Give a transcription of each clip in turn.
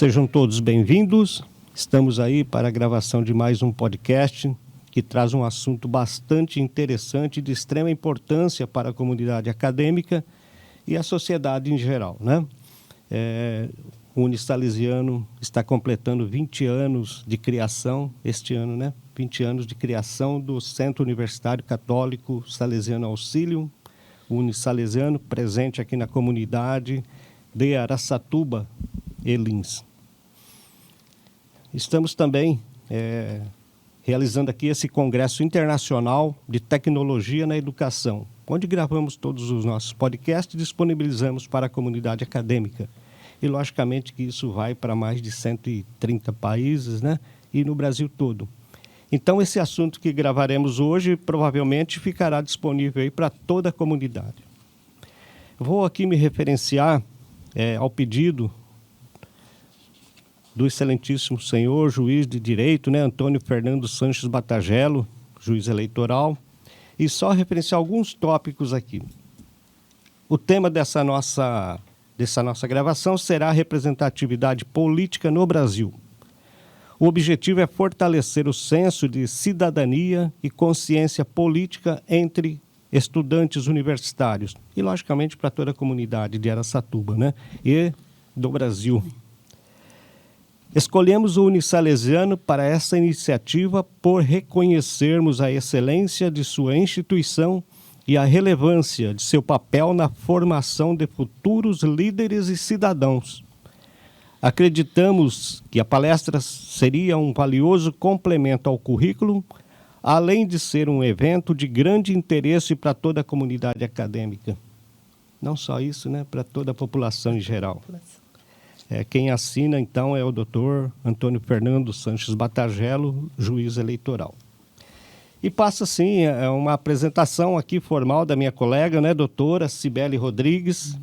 Sejam todos bem-vindos. Estamos aí para a gravação de mais um podcast que traz um assunto bastante interessante e de extrema importância para a comunidade acadêmica e a sociedade em geral, né? O Unisalesiano está completando 20 anos de criação, este ano, né? 20 anos de criação do Centro Universitário Católico Salesiano Auxílio, o Unisalesiano, presente aqui na comunidade de Araçatuba e Lins. Estamos também realizando aqui esse Congresso Internacional de Tecnologia na Educação, onde gravamos todos os nossos podcasts e disponibilizamos para a comunidade acadêmica. E, logicamente, que isso vai para mais de 130 países, né? E no Brasil todo. Então, esse assunto que gravaremos hoje provavelmente ficará disponível aí para toda a comunidade. Vou aqui me referenciar ao pedido do excelentíssimo senhor juiz de direito, né, Antônio Fernando Sanches Batagelo, juiz eleitoral, e só referenciar alguns tópicos aqui. O tema dessa nossa gravação será a representatividade política no Brasil. O objetivo é fortalecer o senso de cidadania e consciência política entre estudantes universitários e, logicamente, para toda a comunidade de Araçatuba, né, e do Brasil. Escolhemos o Unisalesiano para essa iniciativa por reconhecermos a excelência de sua instituição e a relevância de seu papel na formação de futuros líderes e cidadãos. Acreditamos que a palestra seria um valioso complemento ao currículo, além de ser um evento de grande interesse para toda a comunidade acadêmica. Não só isso, né? Para toda a população em geral. Quem assina, então, é o doutor Antônio Fernando Sanches Batagelo, juiz eleitoral. E passa, sim, uma apresentação aqui formal da minha colega, né, doutora Cibele Rodrigues,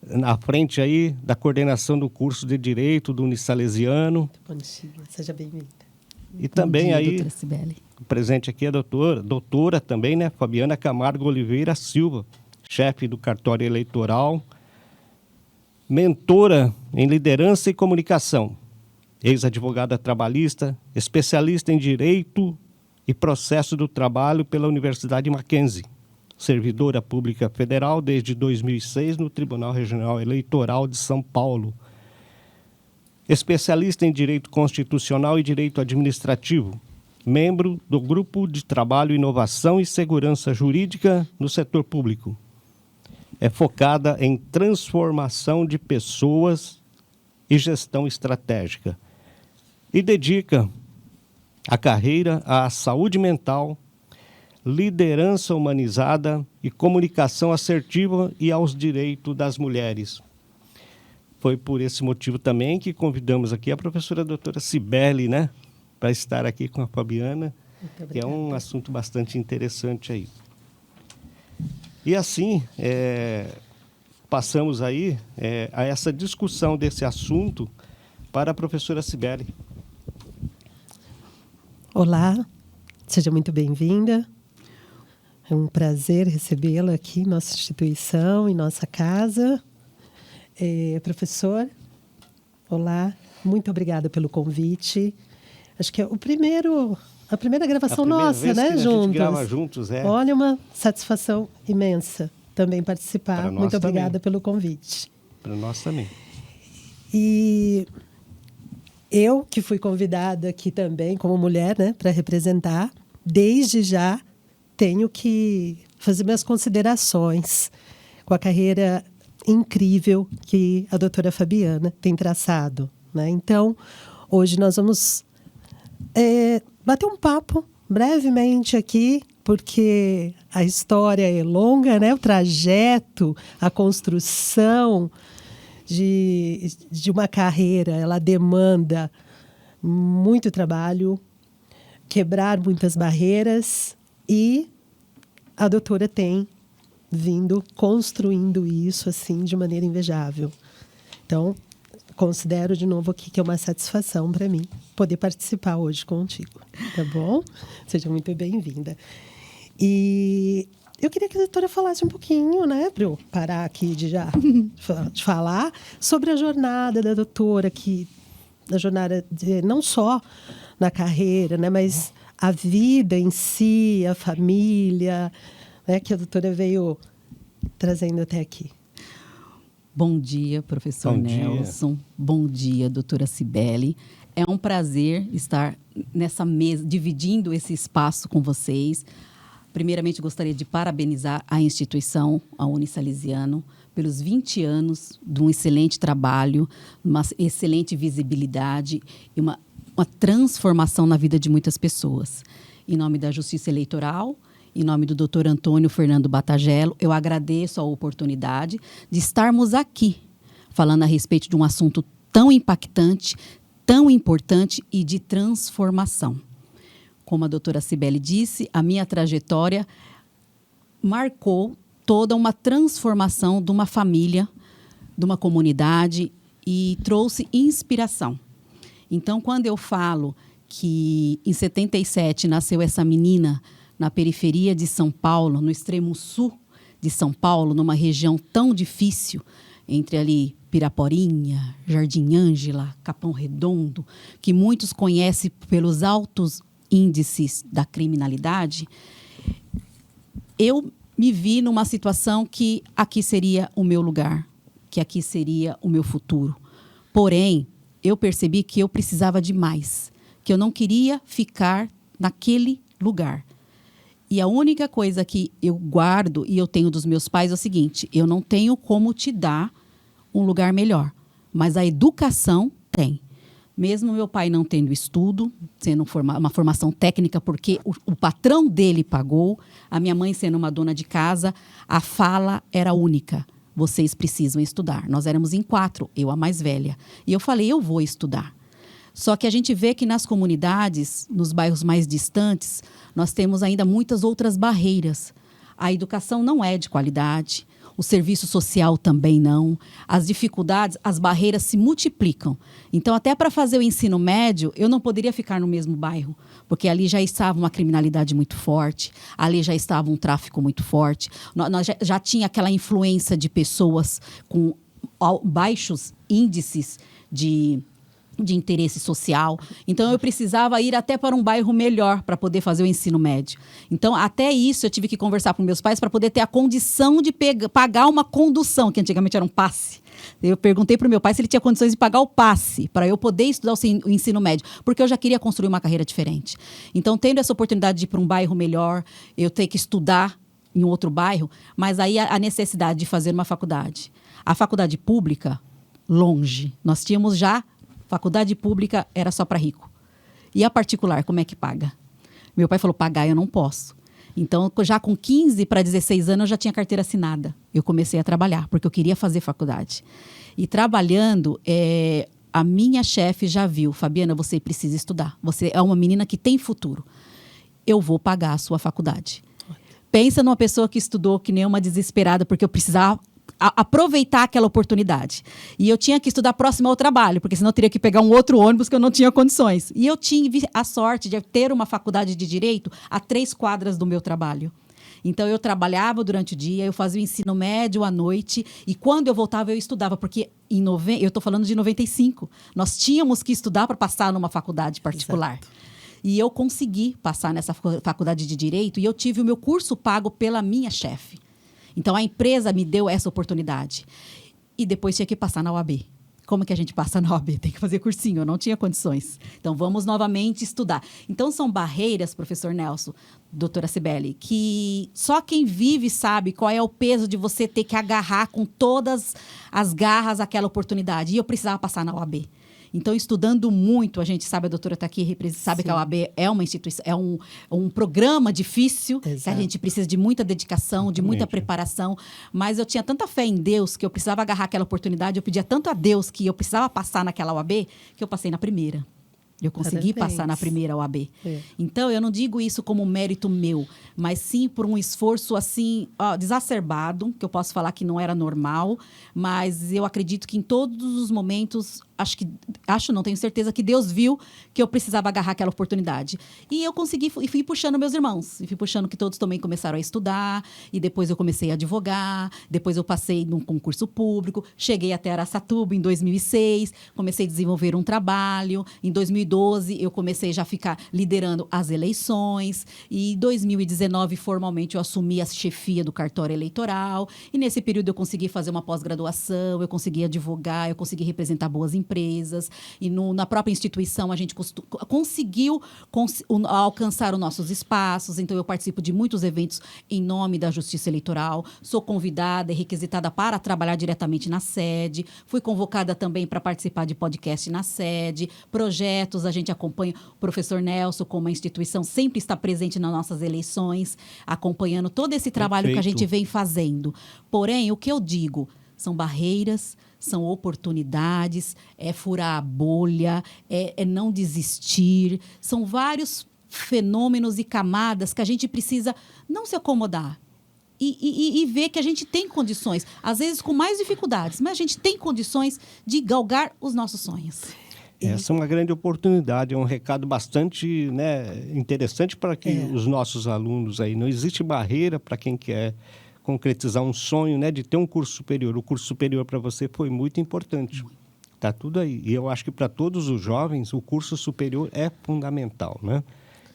na frente aí da coordenação do curso de Direito do Unisalesiano. Bom dia, seja bem-vinda. E também dia, aí, doutora Cibele. Presente aqui a doutora também, né, Fabiana Camargo Oliveira Silva, chefe do cartório eleitoral, mentora em liderança e comunicação, ex-advogada trabalhista, especialista em direito e processo do trabalho pela Universidade Mackenzie, servidora pública federal desde 2006 no Tribunal Regional Eleitoral de São Paulo, especialista em direito constitucional e direito administrativo, membro do Grupo de Trabalho, Inovação e Segurança Jurídica no Setor Público. É focada em transformação de pessoas e gestão estratégica. E dedica a carreira à saúde mental, liderança humanizada e comunicação assertiva e aos direitos das mulheres. Foi por esse motivo também que convidamos aqui a professora doutora Cibele, né, para estar aqui com a Fabiana, que é um assunto bastante interessante aí. E assim, passamos aí a essa discussão desse assunto para a professora Cibele. Olá, seja muito bem-vinda. É um prazer recebê-la aqui em nossa instituição, em nossa casa. Professor, olá, muito obrigada pelo convite. Acho que é a primeira gravação nossa, né, juntos. A gente grava juntos, Olha, uma satisfação imensa também participar. Muito obrigada pelo convite. Para nós também. E eu, que fui convidada aqui também como mulher, né, para representar, desde já tenho que fazer minhas considerações com a carreira incrível que a doutora Fabiana tem traçado, né? Então, hoje nós vamos bater um papo brevemente aqui, porque a história é longa, né? O trajeto, a construção de uma carreira, ela demanda muito trabalho, quebrar muitas barreiras, e a doutora tem vindo construindo isso assim de maneira invejável. Então, considero de novo aqui que é uma satisfação para mim poder participar hoje contigo, tá bom? Seja muito bem-vinda. E eu queria que a doutora falasse um pouquinho, né, para eu parar aqui de falar, sobre a jornada da doutora, a jornada não só na carreira, né, mas a vida em si, a família, né, que a doutora veio trazendo até aqui. Bom dia, professor Nelson. Bom dia, doutora Cibele. É um prazer estar nessa mesa, dividindo esse espaço com vocês. Primeiramente, gostaria de parabenizar a instituição, a Unisalesiano, pelos 20 anos de um excelente trabalho, uma excelente visibilidade e uma transformação na vida de muitas pessoas. Em nome da Justiça Eleitoral, em nome do Dr. Antônio Fernando Batagello, eu agradeço a oportunidade de estarmos aqui falando a respeito de um assunto tão impactante, tão importante e de transformação. Como a doutora Cibele disse, a minha trajetória marcou toda uma transformação de uma família, de uma comunidade e trouxe inspiração. Então, quando eu falo que em 77 nasceu essa menina na periferia de São Paulo, no extremo sul de São Paulo, numa região tão difícil, entre ali Piraporinha, Jardim Ângela, Capão Redondo, que muitos conhecem pelos altos índices da criminalidade, eu me vi numa situação que aqui seria o meu lugar, que aqui seria o meu futuro. Porém, eu percebi que eu precisava de mais, que eu não queria ficar naquele lugar. E a única coisa que eu guardo e eu tenho dos meus pais é o seguinte: eu não tenho como te dar um lugar melhor, mas a educação tem. Mesmo meu pai não tendo estudo, sendo uma formação técnica, porque o patrão dele pagou, a minha mãe sendo uma dona de casa, a fala era única: vocês precisam estudar. Nós éramos em 4, eu a mais velha. E eu falei, eu vou estudar. Só que a gente vê que nas comunidades, nos bairros mais distantes, nós temos ainda muitas outras barreiras. A educação não é de qualidade, o serviço social também não. As dificuldades, as barreiras se multiplicam. Então, até para fazer o ensino médio, eu não poderia ficar no mesmo bairro, porque ali já estava uma criminalidade muito forte, ali já estava um tráfico muito forte, nós já tinha aquela influência de pessoas com baixos índices de interesse social. Então, eu precisava ir até para um bairro melhor para poder fazer o ensino médio. Então, até isso, eu tive que conversar com meus pais para poder ter a condição de pagar uma condução, que antigamente era um passe. Eu perguntei para o meu pai se ele tinha condições de pagar o passe para eu poder estudar o ensino médio, porque eu já queria construir uma carreira diferente. Então, tendo essa oportunidade de ir para um bairro melhor, eu ter que estudar em outro bairro, mas aí a necessidade de fazer uma faculdade. A faculdade pública, longe. Nós tínhamos já faculdade pública era só para rico. E a particular, como é que paga? Meu pai falou, pagar eu não posso. Então, já com 15 para 16 anos, eu já tinha carteira assinada. Eu comecei a trabalhar, porque eu queria fazer faculdade. E trabalhando, a minha chefe já viu, Fabiana, você precisa estudar. Você é uma menina que tem futuro. Eu vou pagar a sua faculdade. Pensa numa pessoa que estudou que nem uma desesperada, porque eu precisava aproveitar aquela oportunidade. E eu tinha que estudar próximo ao trabalho, porque senão eu teria que pegar um outro ônibus que eu não tinha condições. E eu tive a sorte de ter uma faculdade de Direito a 3 quadras do meu trabalho. Então, eu trabalhava durante o dia, eu fazia o ensino médio à noite, e quando eu voltava, eu estudava, porque eu estou falando de 95. Nós tínhamos que estudar para passar numa faculdade particular. Exato. E eu consegui passar nessa faculdade de Direito, e eu tive o meu curso pago pela minha chefe. Então, a empresa me deu essa oportunidade. E depois tinha que passar na OAB. Como que a gente passa na OAB? Tem que fazer cursinho, eu não tinha condições. Então, vamos novamente estudar. Então, são barreiras, professor Nelson, doutora Cibele, que só quem vive sabe qual é o peso de você ter que agarrar com todas as garras aquela oportunidade. E eu precisava passar na OAB. Então, estudando muito, a gente sabe, a doutora está aqui, sabe Sim. que a OAB é uma instituição, é um programa difícil, Exato. Que a gente precisa de muita dedicação, de muita preparação, mas eu tinha tanta fé em Deus que eu precisava agarrar aquela oportunidade, eu pedia tanto a Deus que eu precisava passar naquela OAB, que eu passei na primeira. Eu consegui passar na primeira OAB. Então, eu não digo isso como mérito meu, mas sim por um esforço assim, desacerbado, que eu posso falar que não era normal, mas eu acredito que em todos os momentos não, tenho certeza que Deus viu que eu precisava agarrar aquela oportunidade. E eu consegui, e fui puxando meus irmãos, e fui puxando que todos também começaram a estudar, e depois eu comecei a advogar, depois eu passei num concurso público, cheguei até Araçatuba em 2006, comecei a desenvolver um trabalho, em 2012 eu comecei já a ficar liderando as eleições, e em 2019 formalmente eu assumi a chefia do cartório eleitoral, e nesse período eu consegui fazer uma pós-graduação, eu consegui advogar, eu consegui representar boas empresas, e na própria instituição a gente conseguiu alcançar os nossos espaços, então eu participo de muitos eventos em nome da Justiça Eleitoral, sou convidada e requisitada para trabalhar diretamente na sede, fui convocada também para participar de podcast na sede, projetos, a gente acompanha o professor Nelson, como a instituição sempre está presente nas nossas eleições, acompanhando todo esse trabalho que a gente vem fazendo. Porém, o que eu digo, são barreiras, são oportunidades, é furar a bolha, é não desistir. São vários fenômenos e camadas que a gente precisa não se acomodar e ver que a gente tem condições, às vezes com mais dificuldades, mas a gente tem condições de galgar os nossos sonhos. Essa é uma grande oportunidade, é um recado bastante, né, interessante para que os nossos alunos aí. Não existe barreira para quem quer concretizar um sonho, né, de ter um curso superior. O curso superior para você foi muito importante. Está tudo aí. E eu acho que para todos os jovens o curso superior é fundamental, né?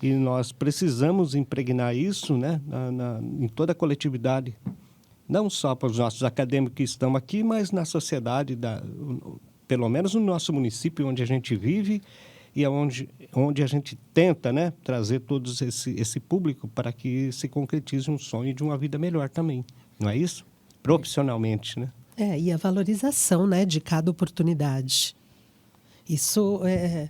E nós precisamos impregnar isso, né, em toda a coletividade, não só para os nossos acadêmicos que estão aqui, mas na sociedade, pelo menos no nosso município onde a gente vive e onde a gente tenta, né, trazer todos esse público para que se concretize um sonho de uma vida melhor também, não é isso? Profissionalmente, né? E a valorização, né, de cada oportunidade. Isso é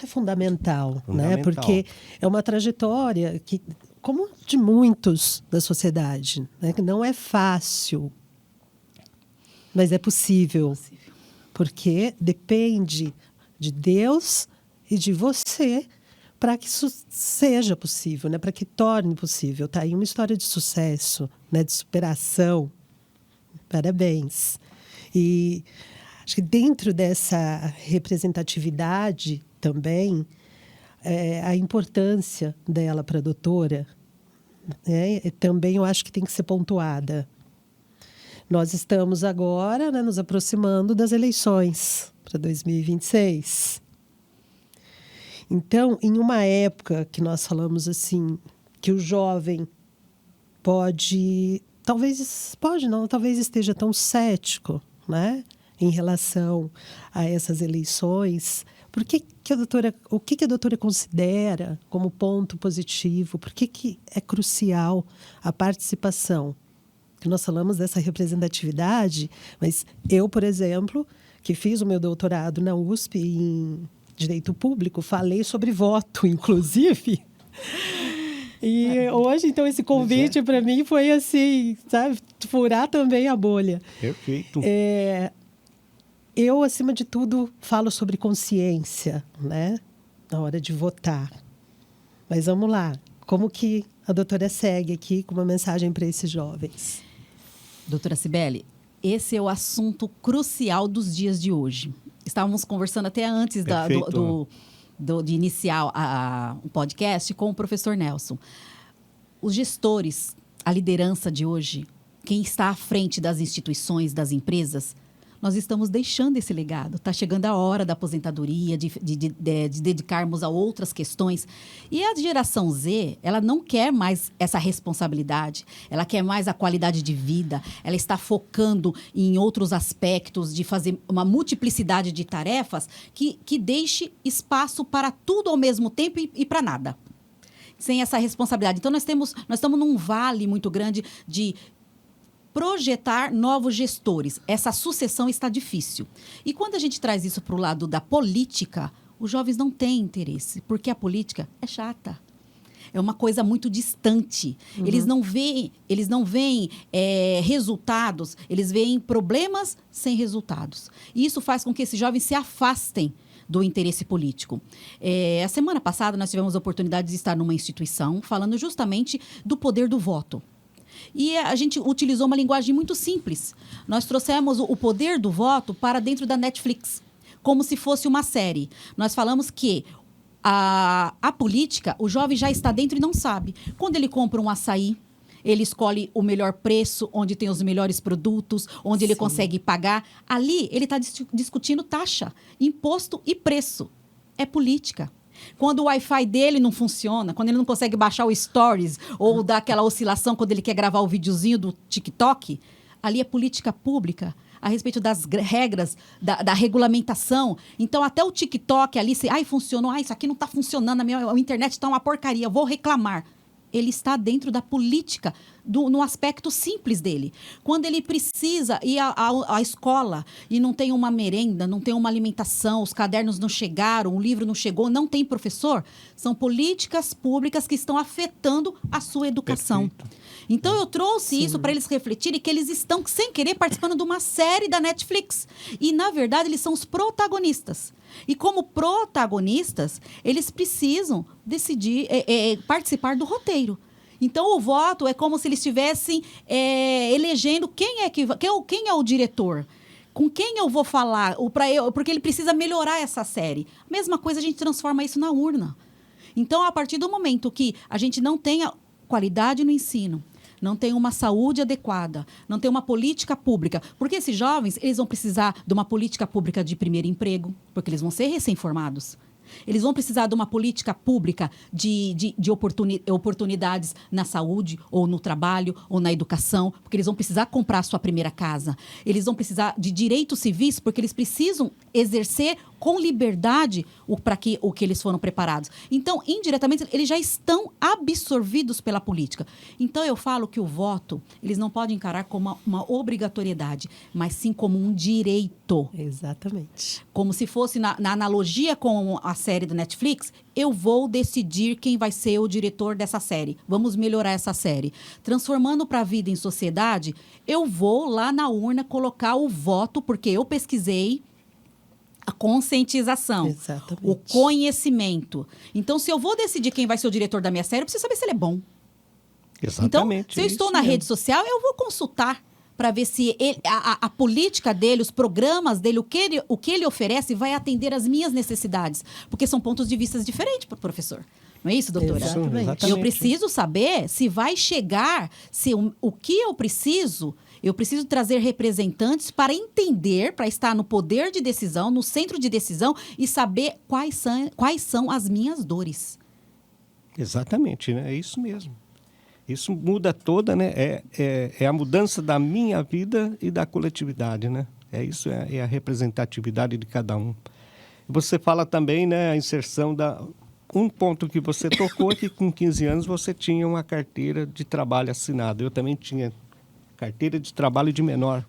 fundamental, né? Porque é uma trajetória que, como de muitos da sociedade, né, que não é fácil, mas é possível. Porque depende de Deus e de você para que isso seja possível, né? Para que torne possível. Está aí uma história de sucesso, né? De superação. Parabéns. E acho que dentro dessa representatividade também, a importância dela para a doutora, né? Também eu acho que tem que ser pontuada. Nós estamos agora, né, nos aproximando das eleições para 2026. Então, em uma época que nós falamos assim, que o jovem talvez esteja tão cético, né, em relação a essas eleições, o que a doutora considera como ponto positivo? Por que é crucial a participação? Que nós falamos dessa representatividade, mas eu, por exemplo, que fiz o meu doutorado na USP em Direito Público, falei sobre voto, inclusive. E hoje, então, esse convite para mim foi assim, sabe, furar também a bolha. Perfeito. Eu, acima de tudo, falo sobre consciência, né, na hora de votar. Mas vamos lá, como que a doutora segue aqui com uma mensagem para esses jovens? Doutora Cibele, esse é o assunto crucial dos dias de hoje. Estávamos conversando até antes de iniciar o podcast com o professor Nelson. Os gestores, a liderança de hoje, quem está à frente das instituições, das empresas, nós estamos deixando esse legado. Está chegando a hora da aposentadoria, de dedicarmos a outras questões. E a geração Z, ela não quer mais essa responsabilidade. Ela quer mais a qualidade de vida. Ela está focando em outros aspectos, de fazer uma multiplicidade de tarefas que deixe espaço para tudo ao mesmo tempo e para nada. Sem essa responsabilidade. Então, nós estamos num vale muito grande de projetar novos gestores. Essa sucessão está difícil. E quando a gente traz isso para o lado da política, os jovens não têm interesse, porque a política é chata. É uma coisa muito distante. Uhum. Eles não veem resultados, eles veem problemas sem resultados. E isso faz com que esses jovens se afastem do interesse político. A semana passada, nós tivemos a oportunidade de estar numa instituição falando justamente do poder do voto. E a gente utilizou uma linguagem muito simples. Nós trouxemos o poder do voto para dentro da Netflix. como se fosse uma série. Nós falamos que a política, o jovem já está dentro e não sabe. Quando ele compra um açaí, ele escolhe o melhor preço, onde tem os melhores produtos, onde ele consegue pagar. Ali, ele está discutindo taxa, imposto e preço. É política. Quando o Wi-Fi dele não funciona, quando ele não consegue baixar o Stories ou dar aquela oscilação quando ele quer gravar o videozinho do TikTok, ali é política pública a respeito das regras, da regulamentação. Então, até o TikTok ali, funcionou, isso aqui não está funcionando, a internet está uma porcaria, eu vou reclamar. Ele está dentro da política, no aspecto simples dele. Quando ele precisa ir à escola e não tem uma merenda, não tem uma alimentação, os cadernos não chegaram, o livro não chegou, não tem professor, são políticas públicas que estão afetando a sua educação. Perfeito. Então, eu trouxe isso para eles refletirem que eles estão, sem querer, participando de uma série da Netflix. E, na verdade, eles são os protagonistas. E como protagonistas, eles precisam decidir, participar do roteiro. Então, o voto é como se eles estivessem elegendo quem é o diretor, com quem eu vou falar, porque ele precisa melhorar essa série. Mesma coisa, a gente transforma isso na urna. Então, a partir do momento que a gente não tenha qualidade no ensino, não tem uma saúde adequada, não tem uma política pública. Porque esses jovens, eles vão precisar de uma política pública de primeiro emprego, porque eles vão ser recém-formados. Eles vão precisar de uma política pública de oportunidades na saúde, ou no trabalho, ou na educação, porque eles vão precisar comprar a sua primeira casa. Eles vão precisar de direitos civis, porque eles precisam exercer com liberdade o que eles foram preparados. Então, indiretamente, eles já estão absorvidos pela política. Então, eu falo que o voto, eles não podem encarar como uma obrigatoriedade, mas sim como um direito. Exatamente. Como se fosse, na analogia com a série da Netflix, eu vou decidir quem vai ser o diretor dessa série. Vamos melhorar essa série. Transformando para a vida em sociedade, eu vou lá na urna colocar o voto, porque eu pesquisei, a conscientização, exatamente, o conhecimento. Então, se eu vou decidir quem vai ser o diretor da minha série, eu preciso saber se ele é bom. Exatamente. Então, se eu estou na rede social, eu vou consultar para ver se a política dele, os programas dele, o que ele oferece vai atender às minhas necessidades. Porque são pontos de vista diferentes para o professor. Não é isso, doutora? Exatamente. Eu preciso saber se vai chegar, se o que eu preciso trazer representantes para entender, para estar no poder de decisão, no centro de decisão e saber quais são as minhas dores. Exatamente, né? É isso mesmo. Isso muda toda, né? É a mudança da minha vida e da coletividade, né? Isso é a representatividade de cada um. Você fala também, né, a inserção um ponto que você tocou é que com 15 anos você tinha uma carteira de trabalho assinada. Eu também tinha carteira de trabalho de menor.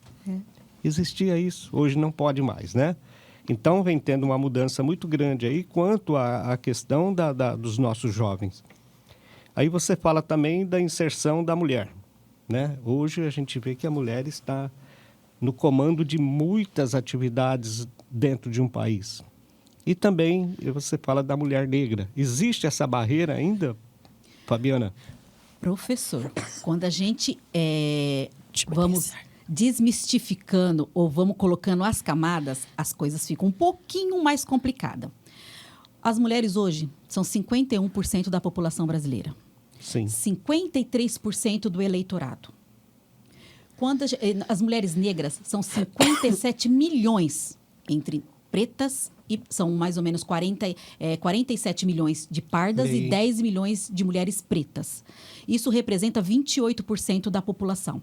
Existia isso, hoje não pode mais, né? Então vem tendo uma mudança muito grande aí quanto à questão dos nossos jovens. Aí você fala também da inserção da mulher, né? Hoje a gente vê que a mulher está no comando de muitas atividades dentro de um país. E também você fala da mulher negra. Existe essa barreira ainda, Fabiana? Professor, quando a gente vamos desmistificando ou vamos colocando as camadas, as coisas ficam um pouquinho mais complicadas. As mulheres hoje são 51% da população brasileira. Sim. 53% do eleitorado. Quando as mulheres negras são 57 milhões entre pretas e são mais ou menos 47 milhões de pardas e 10 milhões de mulheres pretas. Isso representa 28% da população.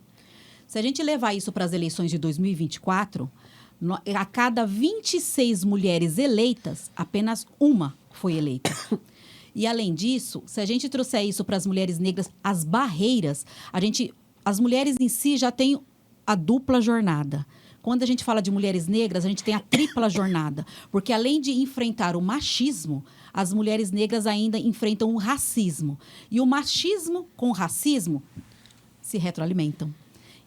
Se a gente levar isso para as eleições de 2024, a cada 26 mulheres eleitas, apenas uma foi eleita. E, além disso, se a gente trouxer isso para as mulheres negras, as barreiras, as mulheres em si já têm a dupla jornada. Quando a gente fala de mulheres negras, a gente tem a tripla jornada. Porque, além de enfrentar o machismo, as mulheres negras ainda enfrentam o racismo. E o machismo com o racismo se retroalimentam.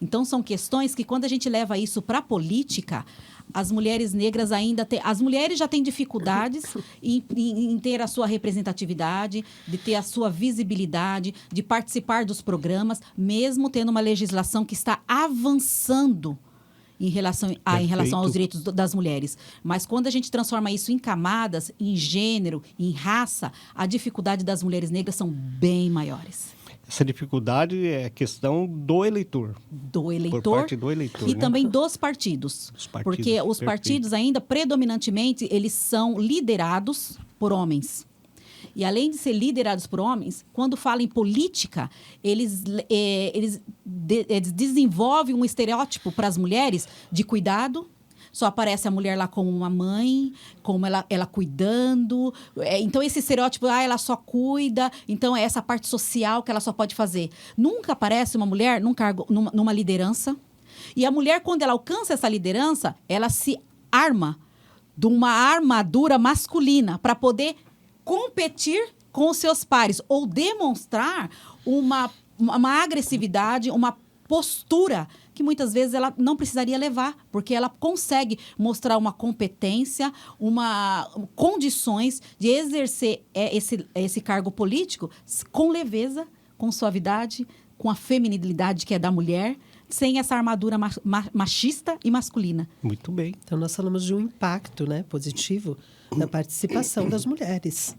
Então, são questões que, quando a gente leva isso para a política, as mulheres negras ainda têm... As mulheres já têm dificuldades em ter a sua representatividade, de ter a sua visibilidade, de participar dos programas, mesmo tendo uma legislação que está avançando em relação aos direitos das mulheres. Mas quando a gente transforma isso em camadas, em gênero, em raça, a dificuldade das mulheres negras são bem maiores. Essa dificuldade é questão do eleitor. Do eleitor. Por parte do eleitor, e né? também dos partidos. Porque os partidos ainda, predominantemente, eles são liderados por homens. E além de ser liderados por homens, quando falam em política, eles desenvolvem um estereótipo para as mulheres de cuidado. Só aparece a mulher lá como uma mãe, como ela cuidando. Então, esse estereótipo, ela só cuida. Então, é essa parte social que ela só pode fazer. Nunca aparece uma mulher num cargo, numa liderança. E a mulher, quando ela alcança essa liderança, ela se arma de uma armadura masculina para poder competir com os seus pares ou demonstrar uma agressividade, uma postura que muitas vezes ela não precisaria levar, porque ela consegue mostrar uma competência, condições de exercer esse cargo político com leveza, com suavidade, com a feminilidade que é da mulher, sem essa armadura machista e masculina. Muito bem. Então, nós falamos de um impacto, né, positivo da participação das mulheres.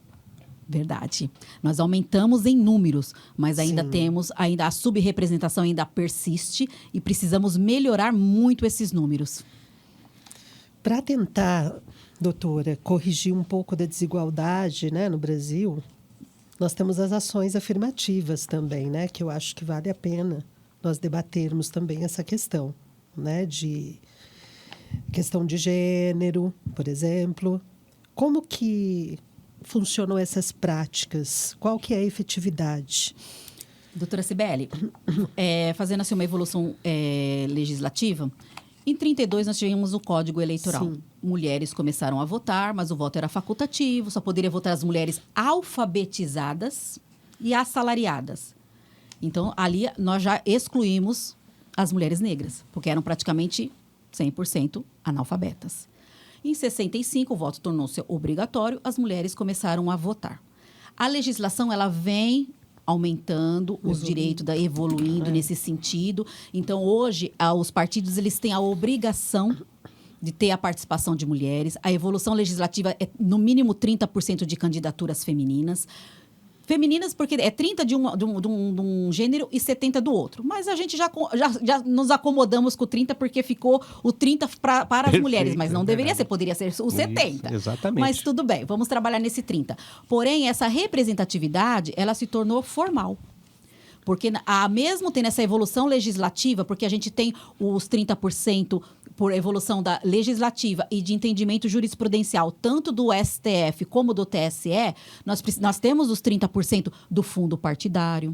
Verdade. Nós aumentamos em números, mas ainda temos, a subrepresentação ainda persiste e precisamos melhorar muito esses números. Para tentar, doutora, corrigir um pouco da desigualdade, né, no Brasil, nós temos as ações afirmativas também, né, que eu acho que vale a pena nós debatermos também essa questão, né, de questão de gênero, por exemplo. Como que funcionam essas práticas? Qual que é a efetividade? Doutora Cibele, fazendo assim uma evolução legislativa, em 32 nós tivemos o Código Eleitoral. Sim. Mulheres começaram a votar, mas o voto era facultativo, só poderia votar as mulheres alfabetizadas e assalariadas. Então, ali nós já excluímos as mulheres negras, porque eram praticamente 100% analfabetas. Em 65, o voto tornou-se obrigatório, as mulheres começaram a votar. A legislação ela vem aumentando os direitos, evoluindo nesse sentido. Então, hoje, os partidos eles têm a obrigação de ter a participação de mulheres. A evolução legislativa é, no mínimo, 30% de candidaturas femininas. Femininas porque é 30 de um gênero e 70 do outro. Mas a gente já nos acomodamos com o 30 porque ficou o 30 para as mulheres. Mas não deveria ser, poderia ser o 70. Isso, exatamente. Mas tudo bem, vamos trabalhar nesse 30. Porém, essa representatividade, ela se tornou formal. Porque mesmo tendo essa evolução legislativa, porque a gente tem os 30% por evolução da legislativa e de entendimento jurisprudencial, tanto do STF como do TSE, nós temos os 30% do fundo partidário,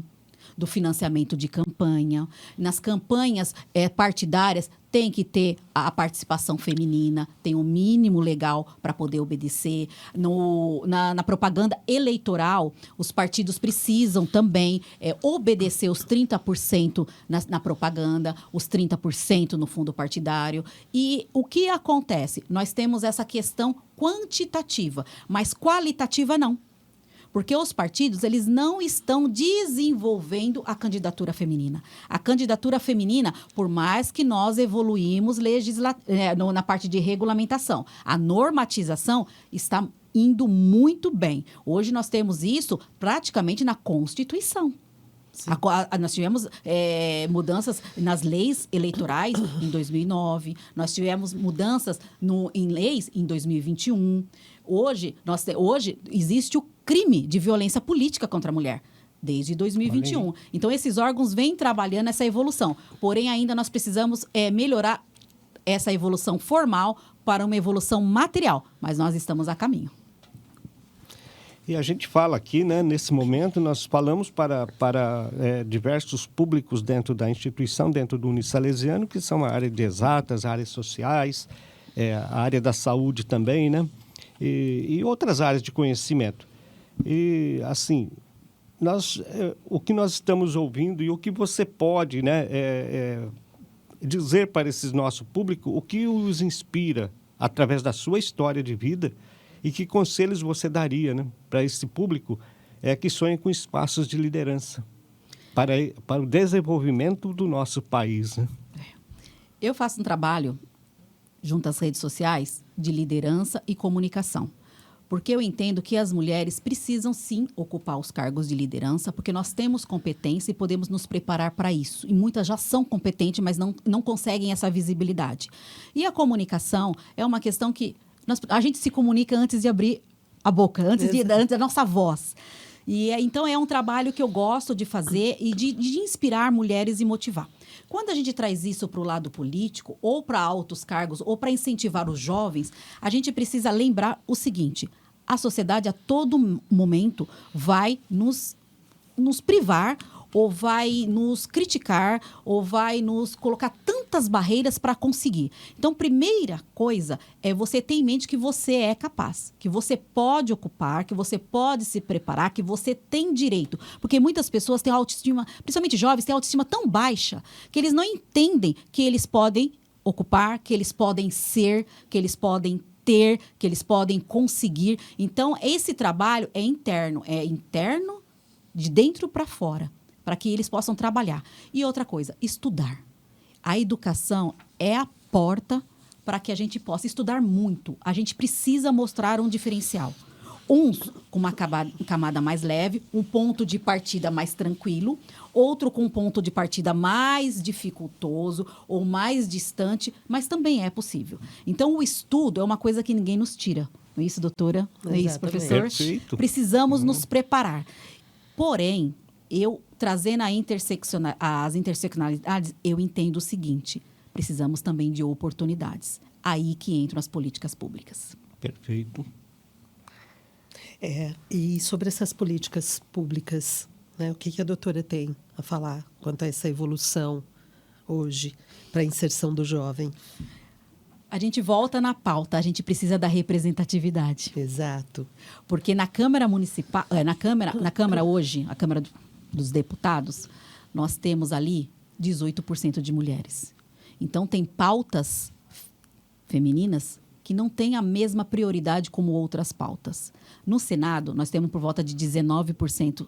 do financiamento de campanha. Nas campanhas partidárias, tem que ter a participação feminina, tem o mínimo legal para poder obedecer. Na propaganda eleitoral, os partidos precisam também obedecer os 30% na propaganda, os 30% no fundo partidário. E o que acontece? Nós temos essa questão quantitativa, mas qualitativa não. Porque os partidos, eles não estão desenvolvendo a candidatura feminina. A candidatura feminina, por mais que nós evoluímos na parte de regulamentação, a normatização está indo muito bem. Hoje nós temos isso praticamente na Constituição. Nós tivemos mudanças nas leis eleitorais em 2009, nós tivemos mudanças em leis em 2021. Hoje existe o crime de violência política contra a mulher, desde 2021. Então, esses órgãos vêm trabalhando essa evolução. Porém, ainda nós precisamos melhorar essa evolução formal para uma evolução material. Mas nós estamos a caminho. E a gente fala aqui, né, nesse momento, nós falamos para diversos públicos dentro da instituição, dentro do Unisalesiano, que são a área de exatas, áreas sociais, a área da saúde também, né? E outras áreas de conhecimento. E, assim, o que nós estamos ouvindo e o que você pode, né, dizer para esse nosso público, o que os inspira através da sua história de vida e que conselhos você daria, né, para esse público que sonha com espaços de liderança para o desenvolvimento do nosso país, né? Eu faço um trabalho junto às redes sociais de liderança e comunicação. Porque eu entendo que as mulheres precisam, sim, ocupar os cargos de liderança, porque nós temos competência e podemos nos preparar para isso. E muitas já são competentes, mas não conseguem essa visibilidade. E a comunicação é uma questão que a gente se comunica antes de abrir a boca, antes da nossa voz. Então, é um trabalho que eu gosto de fazer e de inspirar mulheres e motivar. Quando a gente traz isso para o lado político, ou para altos cargos, ou para incentivar os jovens, a gente precisa lembrar o seguinte: a sociedade a todo momento vai nos privar, ou vai nos criticar, ou vai nos colocar tantas barreiras para conseguir. Então, primeira coisa é você ter em mente que você é capaz, que você pode ocupar, que você pode se preparar, que você tem direito. Porque muitas pessoas têm autoestima, principalmente jovens, têm autoestima tão baixa que eles não entendem que eles podem ocupar, que eles podem ser, que eles podem ter, que eles podem conseguir. Então, esse trabalho é interno de dentro para fora, para que eles possam trabalhar. E outra coisa, estudar. A educação é a porta para que a gente possa estudar muito. A gente precisa mostrar um diferencial. Uns com uma camada mais leve, um ponto de partida mais tranquilo, outro com um ponto de partida mais dificultoso ou mais distante, mas também é possível. Então, o estudo é uma coisa que ninguém nos tira. Não é isso, doutora? Não é isso, professor? Perfeito. Precisamos nos preparar. Porém, eu trazendo as interseccionalidades, eu entendo o seguinte: precisamos também de oportunidades. Aí que entram as políticas públicas. Perfeito. E sobre essas políticas públicas, né, o que a doutora tem a falar quanto a essa evolução hoje para a inserção do jovem? A gente volta na pauta, a gente precisa da representatividade. Exato. Porque na Câmara Municipal, na Câmara hoje, a Câmara dos Deputados, nós temos ali 18% de mulheres. Então, tem pautas femininas que não têm a mesma prioridade como outras pautas. No Senado, nós temos por volta de 19%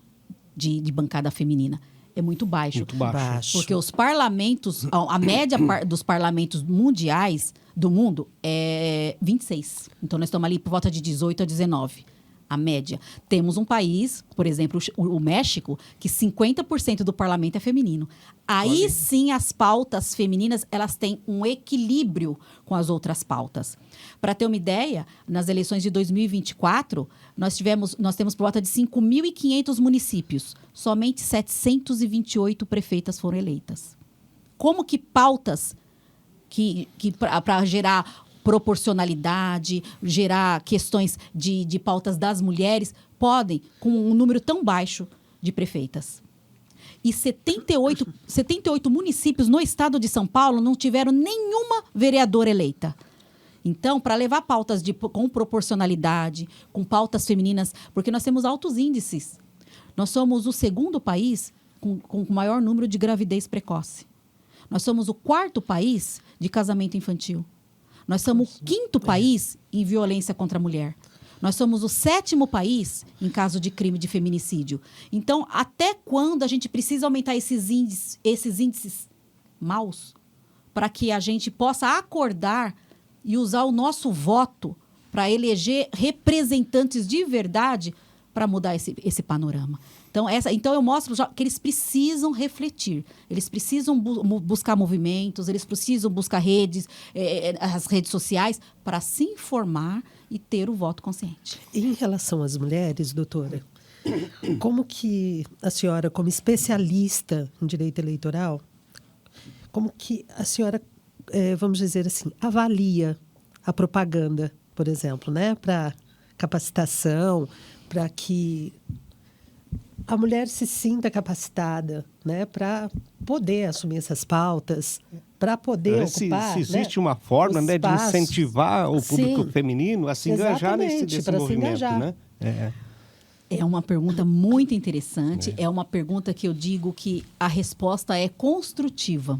de bancada feminina. É muito baixo. Muito baixo. Porque os parlamentos, a média dos parlamentos mundiais do mundo é 26. Então, nós estamos ali por volta de 18 a 19. A média. Temos um país, por exemplo, o México, que 50% do parlamento é feminino. Aí sim as pautas femininas, elas têm um equilíbrio com as outras pautas. Para ter uma ideia, nas eleições de 2024, nós temos por volta de 5.500 municípios. Somente 728 prefeitas foram eleitas. Como que pautas que para gerar proporcionalidade, gerar questões de pautas das mulheres, podem, com um número tão baixo de prefeitas. E 78 municípios no estado de São Paulo não tiveram nenhuma vereadora eleita. Então, para levar pautas com proporcionalidade, com pautas femininas, porque nós temos altos índices. Nós somos o segundo país com o maior número de gravidez precoce. Nós somos o quarto país de casamento infantil. Nós somos o quinto país em violência contra a mulher. Nós somos o 7º país em caso de crime de feminicídio. Então, até quando a gente precisa aumentar esses índices maus para que a gente possa acordar e usar o nosso voto para eleger representantes de verdade para mudar esse panorama? Então, eu mostro que eles precisam refletir, eles precisam buscar movimentos, eles precisam buscar as redes sociais para se informar e ter o voto consciente. E em relação às mulheres, doutora, como que a senhora, como especialista em direito eleitoral, como que a senhora, vamos dizer assim, avalia a propaganda, por exemplo, né, para capacitação, para que a mulher se sinta capacitada, né, para poder assumir essas pautas, para poder ocupar... Se existe uma forma, né, de incentivar o público feminino a se engajar nesse movimento, né? É uma pergunta muito interessante. É uma pergunta que eu digo que a resposta é construtiva.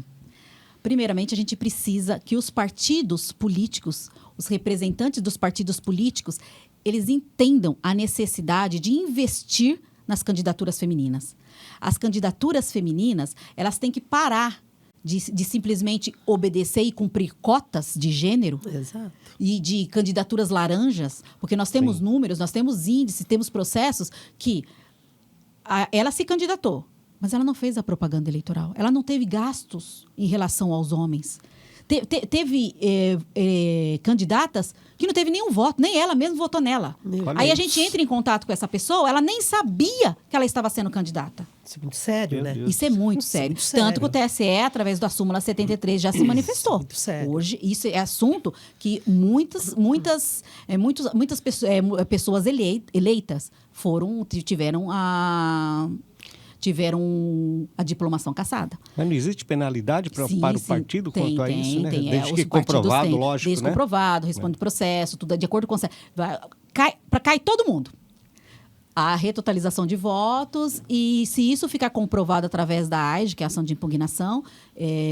Primeiramente, a gente precisa que os partidos políticos, os representantes dos partidos políticos, eles entendam a necessidade de investir nas candidaturas femininas. As candidaturas femininas, elas têm que parar de simplesmente obedecer e cumprir cotas de gênero Exato. e de candidaturas laranjas, porque nós temos Sim. números, nós temos índices, temos processos que ela se candidatou, mas ela não fez a propaganda eleitoral. Ela não teve gastos em relação aos homens. Teve candidatas que não teve nenhum voto, nem ela mesma votou nela. Olha Aí a isso. gente entra em contato com essa pessoa, ela nem sabia que ela estava sendo candidata. Isso é muito sério, Meu né? Deus. Isso é muito Isso é sério. muito sério. Tanto que o TSE, através da súmula 73, já se manifestou. Muito sério. Hoje, isso é assunto que muitas pessoas eleitas tiveram a diplomação cassada. Mas não existe penalidade para Sim, o sim. partido Tem, quanto a tem, isso, né? tem. Desde Os que partidos comprovado, têm. lógico, Desde né? comprovado, responde processo, tudo de acordo com... Cai todo mundo. A retotalização de votos, e se isso ficar comprovado através da AIGE, que é a ação de impugnação,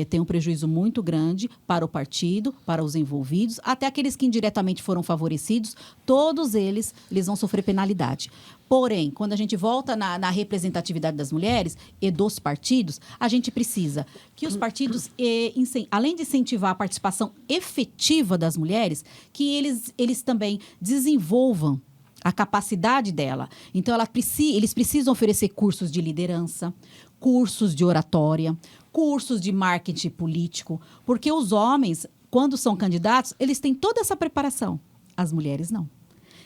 tem um prejuízo muito grande para o partido, para os envolvidos, até aqueles que indiretamente foram favorecidos, todos eles vão sofrer penalidade. Porém, quando a gente volta na representatividade das mulheres e dos partidos, a gente precisa que os partidos, além de incentivar a participação efetiva das mulheres, que eles também desenvolvam a capacidade dela. Então, eles precisam oferecer cursos de liderança, cursos de oratória, cursos de marketing político, porque os homens, quando são candidatos, eles têm toda essa preparação. As mulheres não.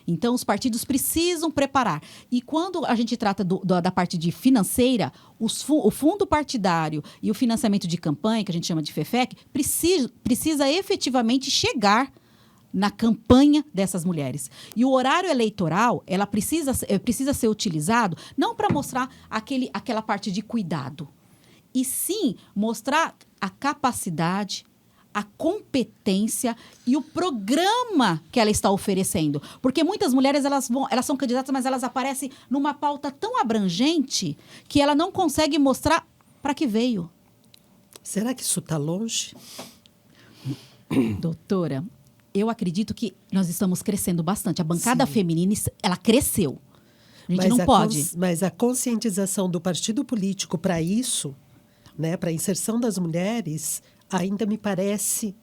Então, os partidos precisam preparar. E quando a gente trata da parte de financeira, o fundo partidário e o financiamento de campanha, que a gente chama de FEFEC, precisa efetivamente chegar na campanha dessas mulheres. E o horário eleitoral, ela precisa ser utilizado não para mostrar aquela parte de cuidado, e sim mostrar a capacidade, a competência e o programa que ela está oferecendo. Porque muitas mulheres, elas são candidatas, mas elas aparecem numa pauta tão abrangente que ela não consegue mostrar para que veio. Será que isso está longe? Doutora, eu acredito que nós estamos crescendo bastante. A bancada feminina, ela cresceu. A gente não pode. Mas a conscientização do partido político para isso, né, para a inserção das mulheres, ainda me parece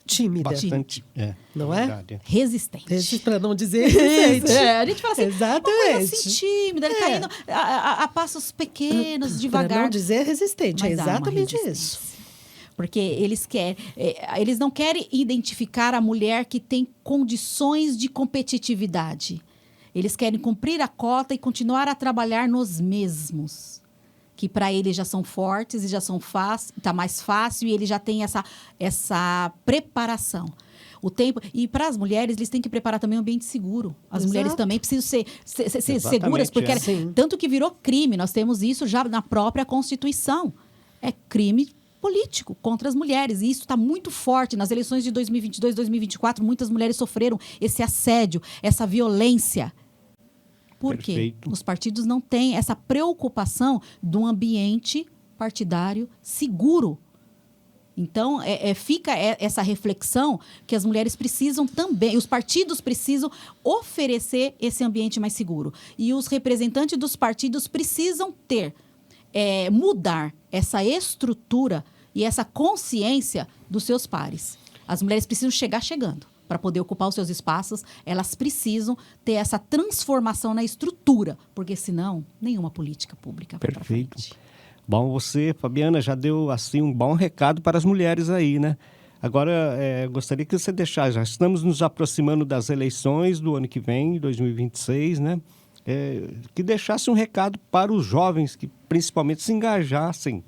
tímida. Bastante, Não é? verdade. Resistente. Para não dizer resistente. A gente fala assim, Exatamente. uma coisa assim tímida, ele está indo a passos pequenos, devagar. Para não dizer resistente, Mas é há uma exatamente resistência. isso. Porque eles não querem identificar a mulher que tem condições de competitividade. Eles querem cumprir a cota e continuar a trabalhar nos mesmos. Que para eles já são fortes e já são está mais fácil, e eles já têm essa preparação. O tempo, e para as mulheres, eles têm que preparar também um ambiente seguro. As mulheres também precisam ser seguras, porque tanto que virou crime. Nós temos isso já na própria Constituição. É crime político contra as mulheres. E isso está muito forte. Nas eleições de 2022, 2024, muitas mulheres sofreram esse assédio, essa violência. Por quê? Perfeito. Os partidos não têm essa preocupação de um ambiente partidário seguro. Então, fica essa reflexão que as mulheres precisam também, os partidos precisam oferecer esse ambiente mais seguro. E os representantes dos partidos precisam mudar essa estrutura e essa consciência dos seus pares. As mulheres precisam chegar chegando. Para poder ocupar os seus espaços, elas precisam ter essa transformação na estrutura, porque senão, nenhuma política pública vai para Perfeito. frente. Bom, você, Fabiana, já deu assim um bom recado para as mulheres aí, né? Agora, gostaria que você deixasse, já estamos nos aproximando das eleições do ano que vem, 2026, né? Que deixasse um recado para os jovens que principalmente se engajassem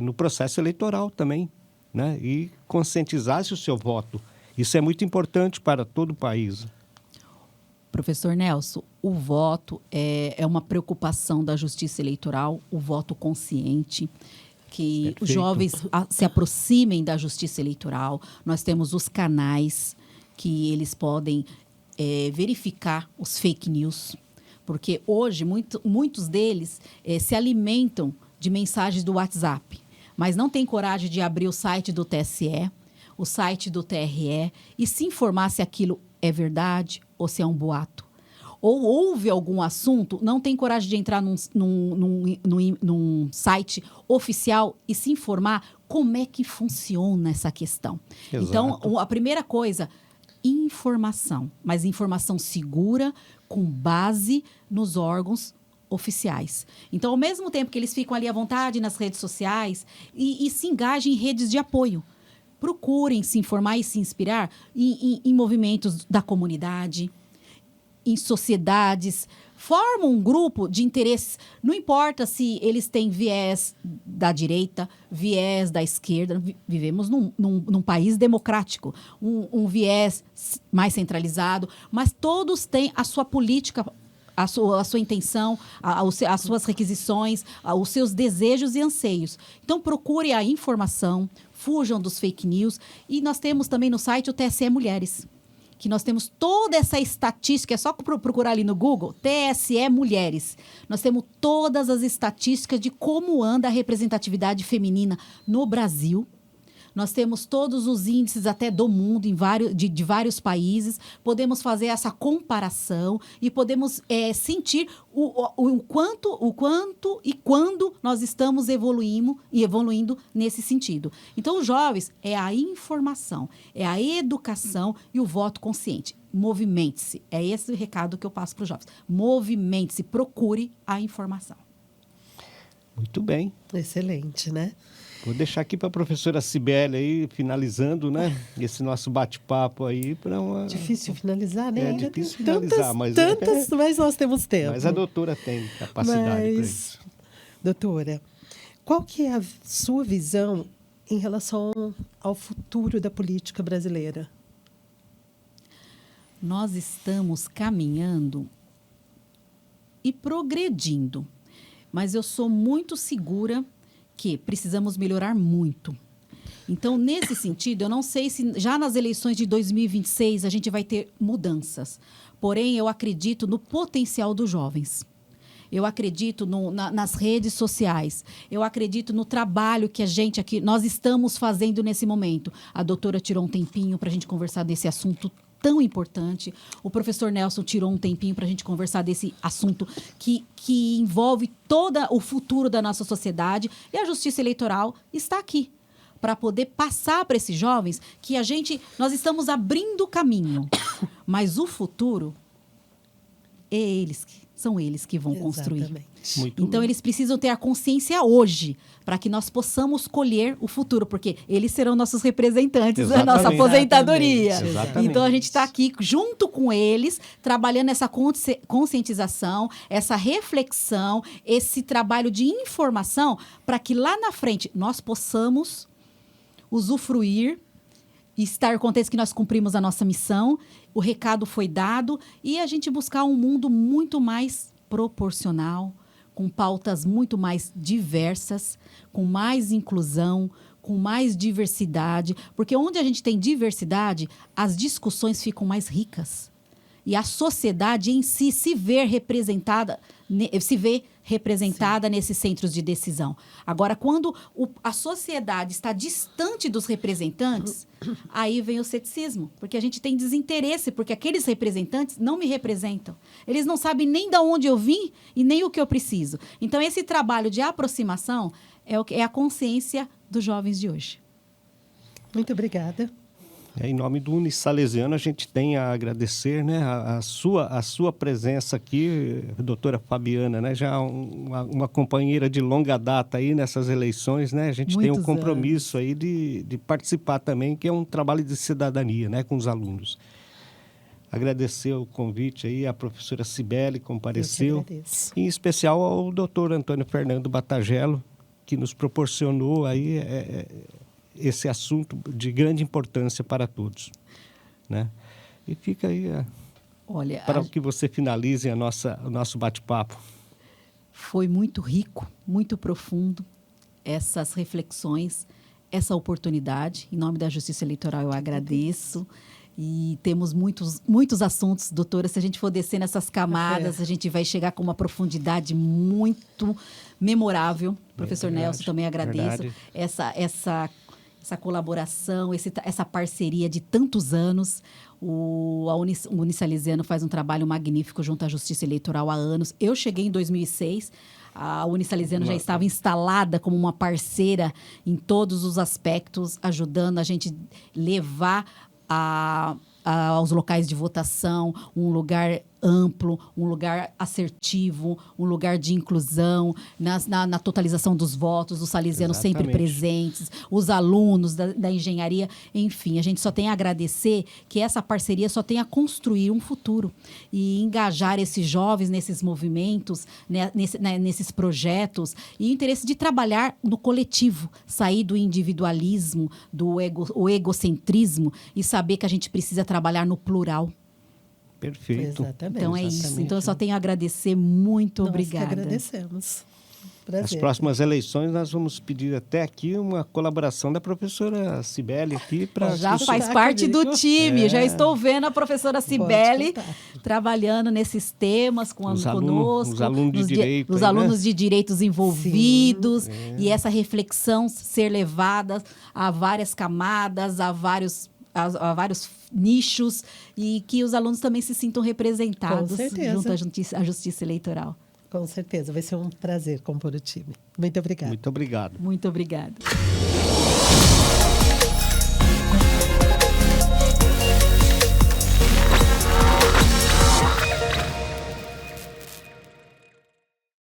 no processo eleitoral também, né? E conscientizasse o seu voto. Isso é muito importante para todo o país. Professor Nelson, o voto é uma preocupação da justiça eleitoral, o voto consciente, que Perfeito. os jovens se aproximem da justiça eleitoral. Nós temos os canais que eles podem verificar os fake news, porque hoje muitos deles se alimentam de mensagens do WhatsApp, mas não têm coragem de abrir o site do TSE, o site do TRE, e se informar se aquilo é verdade ou se é um boato. ou ouve algum assunto, não tem coragem de entrar num site oficial e se informar como é que funciona essa questão. Exato. Então, a primeira coisa, informação, mas informação segura, com base nos órgãos oficiais. Então, ao mesmo tempo que eles ficam ali à vontade nas redes sociais e se engajem em redes de apoio, procurem se informar e se inspirar em movimentos da comunidade, em sociedades, formam um grupo de interesses, não importa se eles têm viés da direita, viés da esquerda, vivemos num país democrático, um viés mais centralizado, mas todos têm a sua política, a sua intenção, as suas requisições, os seus desejos e anseios. Então, procure a informação, fujam dos fake news. E nós temos também no site o TSE Mulheres, que nós temos toda essa estatística, é só procurar ali no Google, TSE Mulheres. Nós temos todas as estatísticas de como anda a representatividade feminina no Brasil. Nós temos todos os índices até do mundo, de vários países. Podemos fazer essa comparação e podemos sentir o quanto e quando nós estamos evoluindo nesse sentido. Então, os jovens é a informação, é a educação e o voto consciente. Movimente-se. É esse o recado que eu passo para os jovens. Movimente-se, procure a informação. Muito bem. Excelente, né? Vou deixar aqui para a professora Cibele aí, finalizando, né? Esse nosso bate-papo aí para uma... Difícil finalizar, né? É Ainda difícil tem finalizar, mas... mas nós temos tempo. Mas a doutora tem capacidade para isso. Doutora, qual que é a sua visão em relação ao futuro da política brasileira? Nós estamos caminhando e progredindo, mas eu sou muito segura que precisamos melhorar muito. Então, nesse sentido, eu não sei se já nas eleições de 2026 a gente vai ter mudanças. Porém, eu acredito no potencial dos jovens. Eu acredito nas redes sociais. Eu acredito no trabalho que nós estamos fazendo nesse momento. A doutora tirou um tempinho para a gente conversar desse assunto tão importante. O professor Nelson tirou um tempinho para a gente conversar desse assunto que envolve todo o futuro da nossa sociedade. E a Justiça Eleitoral está aqui para poder passar para esses jovens que nós estamos abrindo o caminho. Mas o futuro são eles que vão construir. Então, eles precisam ter a consciência hoje para que nós possamos colher o futuro, porque eles serão nossos representantes da nossa aposentadoria. Exatamente. Então, a gente está aqui junto com eles, trabalhando essa conscientização, essa reflexão, esse trabalho de informação, para que lá na frente nós possamos usufruir e estar contentes que nós cumprimos a nossa missão, o recado foi dado e a gente buscar um mundo muito mais proporcional, com pautas muito mais diversas, com mais inclusão, com mais diversidade, porque onde a gente tem diversidade, as discussões ficam mais ricas. E a sociedade em si se vê representada nesses centros de decisão. Agora, quando a sociedade está distante dos representantes, aí vem o ceticismo, porque a gente tem desinteresse, porque aqueles representantes não me representam. Eles não sabem nem de onde eu vim e nem o que eu preciso. Então, esse trabalho de aproximação é a consciência dos jovens de hoje. Muito obrigada. Em nome do Unisalesiano, a gente tem a agradecer, né, a sua presença aqui, doutora Fabiana, né, já uma companheira de longa data aí nessas eleições, né, a gente tem um compromisso aí de participar também, que é um trabalho de cidadania, né, com os alunos. Agradecer o convite aí, a professora Cibele compareceu, em especial ao doutor Antônio Fernando Batagello, que nos proporcionou aí esse assunto de grande importância para todos, né? E fica aí para que você finalize o nosso bate-papo. Foi muito rico, muito profundo essas reflexões, essa oportunidade. Em nome da Justiça Eleitoral eu agradeço. E temos muitos assuntos, doutora. Se a gente for descer nessas camadas, a gente vai chegar com uma profundidade muito memorável. Professor Nelson, também agradeço essa essa colaboração, essa parceria de tantos anos. O Unisalesiano faz um trabalho magnífico junto à Justiça Eleitoral há anos. Eu cheguei em 2006, a Unisalesiano já estava instalada como uma parceira em todos os aspectos, ajudando a gente levar aos locais de votação um lugar amplo, um lugar assertivo, um lugar de inclusão, na totalização dos votos, os salesianos sempre presentes, os alunos da engenharia, enfim, a gente só tem a agradecer que essa parceria só tem a construir um futuro e engajar esses jovens nesses movimentos, nesses projetos e o interesse de trabalhar no coletivo, sair do individualismo, do egocentrismo e saber que a gente precisa trabalhar no plural. Perfeito. Exatamente. Então é isso. Então eu só tenho a agradecer. Muito Nós obrigada. que agradecemos. Prazer. Nas próximas eleições, nós vamos pedir até aqui uma colaboração da professora Cibele aqui para... Já faz parte do time. Já estou vendo a professora Cibele trabalhando nesses temas conosco. Os alunos de direito. Os alunos de direitos envolvidos. E essa reflexão ser levada a várias camadas, a vários nichos e que os alunos também se sintam representados junto à Justiça Eleitoral. Com certeza, vai ser um prazer compor o time. Muito obrigada. Muito obrigado. Muito obrigada.